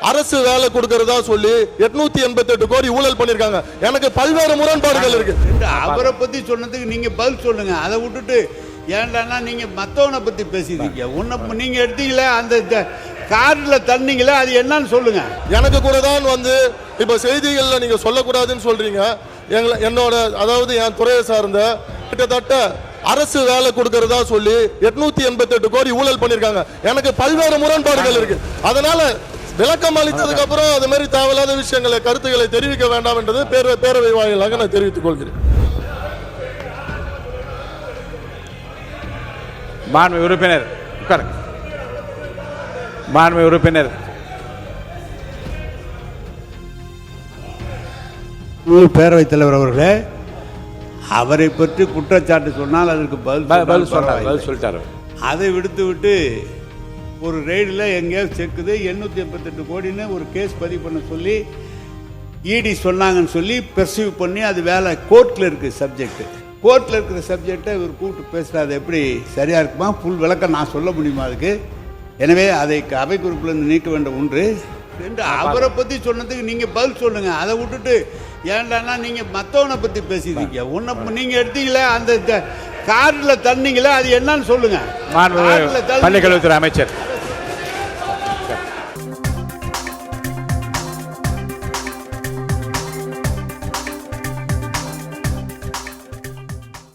அரசு வேலை கொடுக்கறதா சொல்லி 888 கோடி ஊழல் பண்ணிருக்காங்க. எனக்கு பல்வேறு முரண்பாடுகள் இருக்கு. அவரை பத்தி சொன்னதுக்கு நீங்க பதில் சொல்லுங்க. அதை விட்டுட்டு ஏன்டானா நீங்க மத்தவனை பத்தி பேசிட்டீங்க. உன்னை நீங்க எடுத்தீங்களே அந்த கார்ல தண்ணீங்களே அது என்னன்னு சொல்லுங்க. எனக்கு கூட தான் வந்து இப்ப செய்திகள்ல நீங்க சொல்லக்கூடாதுன்னு சொல்றீங்க. என்னோட அதாவது என் துறையை சார்ந்த கிட்டத்தட்ட அரசு வேலை கொடுக்கறதா சொல்லி 888 கோடி ஊழல் பண்ணிருக்காங்க. எனக்கு பல்வேறு முரண்பாடுகள் இருக்கு. அதனால விளக்கம் அளித்ததுக்கு அப்புறம் அது மாதிரி தேவையில்லாத விஷயங்களை கருத்துக்களை தெரிவிக்க வேண்டாம் என்றது பேரவை வாயிலாக நான் தெரிவித்துக் கொள்கிறேன். மாண்புமிகு உறுப்பினர் உட்காருங்க. மாண்புமிகு உறுப்பினர் பேரவைத் தலைவர் அவர்களே, அவரை பற்றி குற்றச்சாட்டு சொன்னால் அதற்கு பதில் சொல்லிட்டாரு. அதை விடுத்து விட்டு ஒரு ரெய்டில் எங்கேயாவது செக்குது 888 கோடின்னு ஒரு கேஸ் பதிவு பண்ண சொல்லி இடி சொன்னாங்கன்னு சொல்லி பெர்சீவ் பண்ணி அது வேலை கோர்ட்டில் இருக்குது. கோர்ட்டில் இருக்கிற சப்ஜெக்டை இவர் கூப்பிட்டு பேசுகிறது எப்படி சரியாக இருக்குமா? ஃபுல் விளக்கம் நான் சொல்ல முடியுமா அதுக்கு? எனவே அதை அவை குறிப்பிலிருந்து நீக்க வேண்டும். ஒன்று ரெண்டு, அவரை பற்றி சொன்னதுக்கு நீங்கள் பதில் சொல்லுங்கள். அதை விட்டுட்டு ஏன்டானா நீங்கள் மற்றவனை பற்றி பேசிட்டீங்க. உன்னை நீங்கள் எடுத்தீங்களே அந்த கார்ல தண்ணீங்களே அது என்னன்னு சொல்லுங்க. பள்ளிக்கல்வித்துறை அமைச்சர்